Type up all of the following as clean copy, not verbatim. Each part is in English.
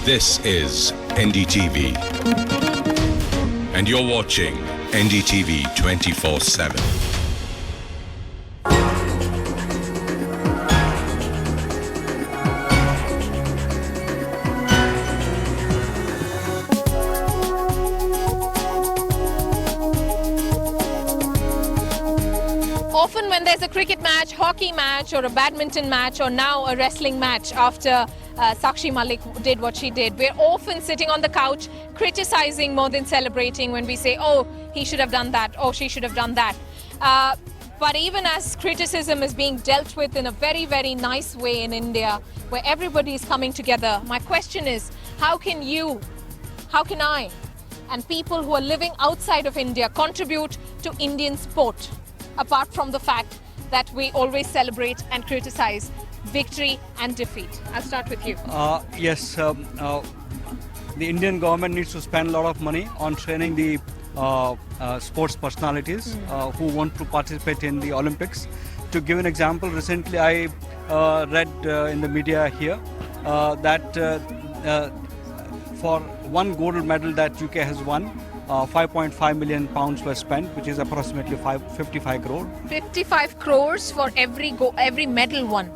This is NDTV. And you're watching NDTV 24/7. Often when there's a cricket match, hockey match or a badminton match or now a wrestling match after Sakshi Malik did what she did, we're often sitting on the couch criticizing more than celebrating when we say, oh, he should have done that, oh, she should have done that. But even as criticism is being dealt with in a very, very nice way in India, where everybody is coming together, my question is, how can you, how can I, and people who are living outside of India contribute to Indian sport? Apart from the fact that we always celebrate and criticize victory and defeat. I'll start with you. Yes, the Indian government needs to spend a lot of money on training the sports personalities who want to participate in the Olympics. To give an example, recently I read in the media here that for one gold medal that UK has won, 5.5 million pounds were spent, which is approximately 55 crore. 55 crores for every medal won.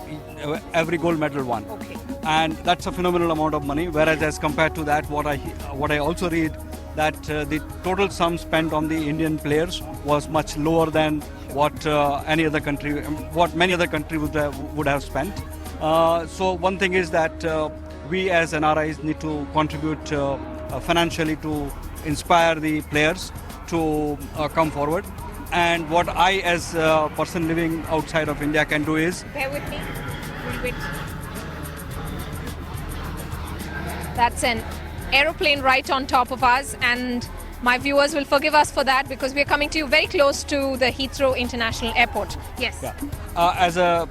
Every gold medal won. Okay. And that's a phenomenal amount of money. Whereas as compared to that, what I also read that the total sum spent on the Indian players was much lower than what any other country, what many other countries would have spent. So one thing is that we as NRIs need to contribute financially to inspire the players to come forward. And what I as a person living outside of India can do is... Bear with me. We'll wait. That's an aeroplane right on top of us, and my viewers will forgive us for that because we're coming to you very close to the Heathrow International Airport. Yes. Yeah. As a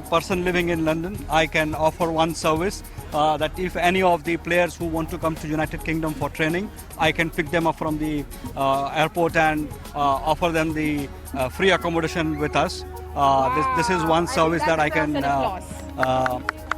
person living in London, I can offer one service that if any of the players who want to come to United Kingdom for training, I can pick them up from the airport and offer them the free accommodation with us. Wow. This is one service that I can,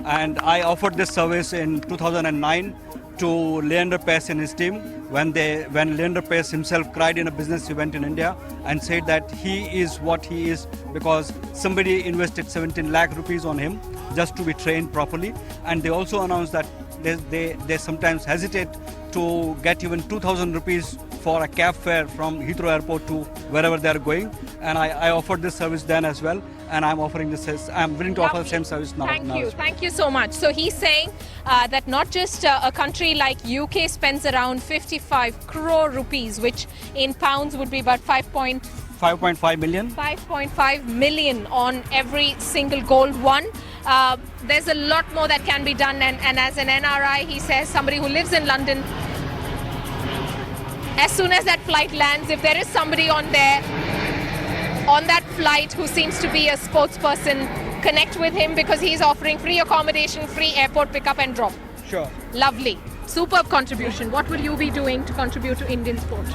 and I offered this service in 2009 to Leander Paes and his team when Leander Paes himself cried in a business event in India and said that he is what he is because somebody invested 17 lakh rupees on him just to be trained properly. And they also announced that they sometimes hesitate to get even 2,000 rupees for a cab fare from Heathrow Airport to wherever they are going. And I offered this service then as well. And I'm offering this. I'm willing to offer the same service now. Thank you so much. So he's saying that not just a country like UK spends around 55 crore rupees, which in pounds would be about 5.5 million. 5.5 million on every single gold won. There's a lot more that can be done, and as an NRI, he says, somebody who lives in London, as soon as that flight lands, if there is somebody on that flight who seems to be a sports person, connect with him because he's offering free accommodation, free airport pickup and drop. Sure. Lovely. Superb contribution. What will you be doing to contribute to Indian sport?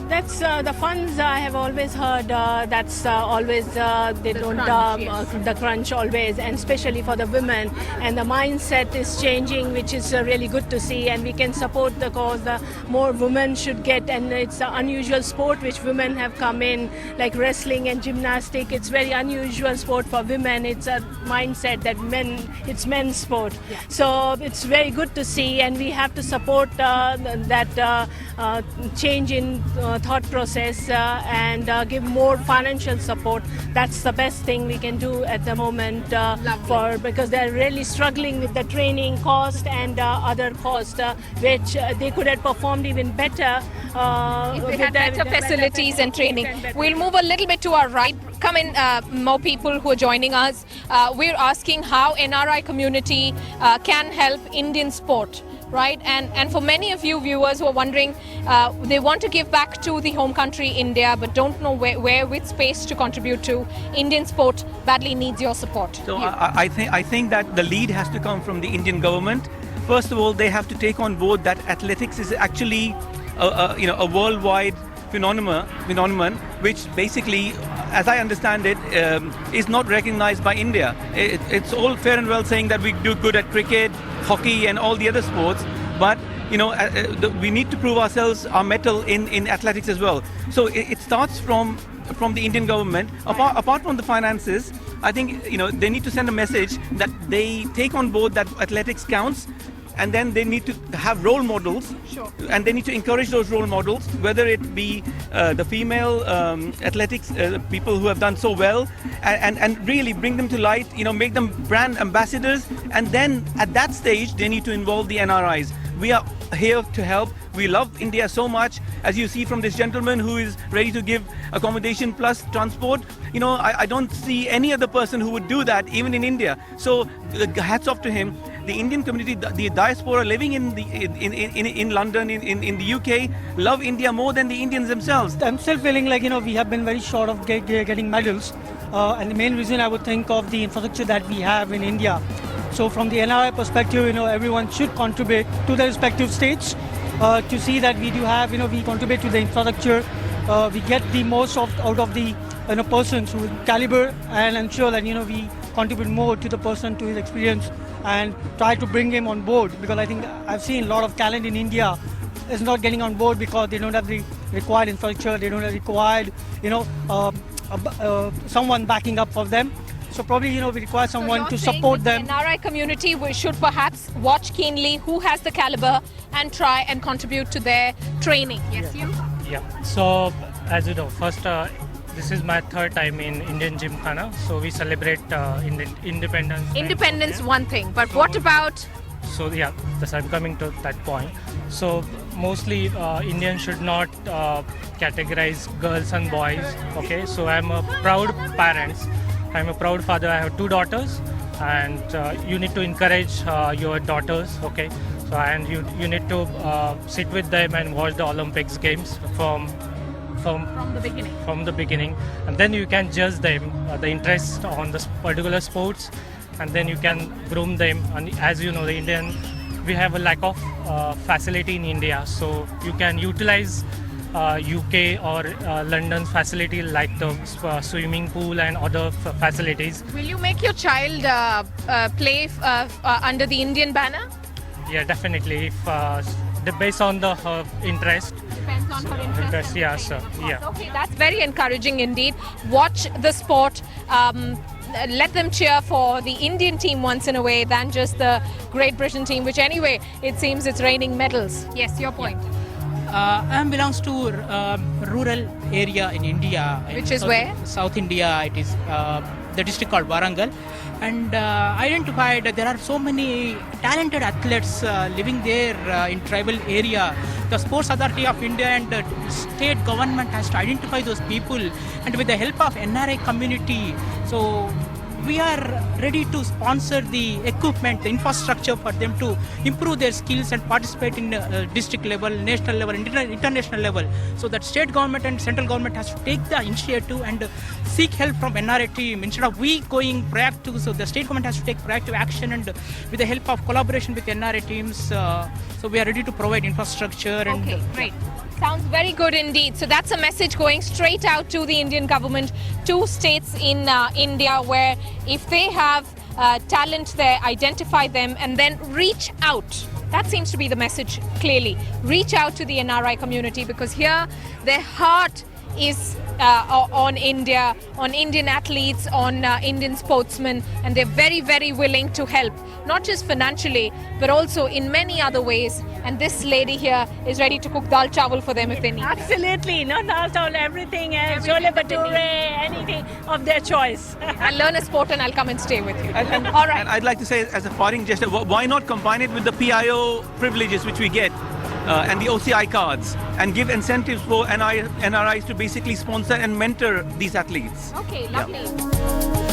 That's the funds I have always heard. That's always they don't crunch, yes. The crunch always, and especially for the women. And the mindset is changing, which is really good to see. And we can support the cause. More women should get, and it's an unusual sport which women have come in, like wrestling and gymnastic. It's very unusual sport for women. It's a mindset that it's men's sport. Yeah. So it's very good to see, and we have to support that change in thought process and give more financial support. That's the best thing we can do at the moment because they're really struggling with the training cost and other costs which they could have performed even better if they had better facilities and training. We'll move a little bit to our right. Come in, more people who are joining us. We're asking how NRI community can help Indian sport. Right, and for many of you viewers who are wondering, they want to give back to the home country India but don't know where with space to contribute to, Indian sport badly needs your support. So I think that the lead has to come from the Indian government. First of all, they have to take on board that athletics is actually a worldwide phenomenon which basically, as I understand it, is not recognized by India. It's all fair and well saying that we do good at cricket, hockey and all the other sports, but we need to prove our mettle in athletics as well. So it starts from the Indian government. Apart from the finances, I think they need to send a message that they take on board that athletics counts, and then they need to have role models. Sure. And they need to encourage those role models, whether it be the female athletics people who have done so well, and really bring them to light, make them brand ambassadors, and then at that stage they need to involve the NRIs. We are here to help. We love India so much, as you see from this gentleman who is ready to give accommodation plus transport. I don't see any other person who would do that, even in India. So hats off to him. The Indian community, the diaspora living in London, in the UK, love India more than the Indians themselves. I'm still feeling like we have been very short of getting medals, and the main reason I would think of the infrastructure that we have in India. So from the NRI perspective, everyone should contribute to their respective states to see that we do have, we contribute to the infrastructure, we get the most out of the persons who caliber, and ensure that we contribute more to the person, to his experience, and try to bring him on board, because I think I've seen a lot of talent in India is not getting on board because they don't have the required infrastructure, they don't have required someone backing up for them. So probably we require someone to support them. The NRI community should perhaps watch keenly who has the caliber and try and contribute to their training. Yes, you? Yeah. So as you know, first this is my third time in Indian Gymkhana. So we celebrate independence. Independence, one thing, but what about? So yeah, I'm coming to that point. So mostly Indians should not categorize girls and boys. Okay. So I'm a proud parent. I'm a proud father. I have 2 daughters, and you need to encourage your daughters. Okay. So and you need to sit with them and watch the Olympics games from the beginning, and then you can judge them the interest on the particular sports, and then you can groom them. And as you know, we have a lack of facility in India, so you can utilize UK or London's facility like the swimming pool and other facilities. Will you make your child play under the Indian banner? Yeah, definitely. If based on her interest. Depends on her interest. Yeah, sir. Yeah. Okay, that's very encouraging indeed. Watch the sport. Let them cheer for the Indian team once in a way than just the Great Britain team, which anyway, it seems it's raining medals. Yes, your point. I belongs to rural area in India. Which is where? South India. It is the district called Warangal. And identified that there are so many talented athletes living there in tribal area. The Sports Authority of India and the state government has to identify those people, and with the help of NRI community, so we are ready to sponsor the equipment, the infrastructure for them to improve their skills and participate in district level, national level, international level. So that state government and central government has to take the initiative and seek help from NRI team instead of we going proactive. So the state government has to take proactive action, and with the help of collaboration with NRI teams, so we are ready to provide infrastructure. And okay, great. Sounds very good indeed. So that's a message going straight out to the Indian government, to states in India where if they have talent there, identify them and then reach out. That seems to be the message clearly. Reach out to the NRI community, because here their heart is on India, on Indian athletes, on Indian sportsmen, and they're very, very willing to help, not just financially, but also in many other ways. And this lady here is ready to cook dal chawal for them if they need. Absolutely, not dal chawal, everything, chole bhature, anything of their choice. I'll learn a sport and I'll come and stay with you. All right. And I'd like to say, as a foreign gesture, why not combine it with the PIO privileges which we get? And the OCI cards, and give incentives for NRIs to basically sponsor and mentor these athletes. Okay, lovely. Yeah.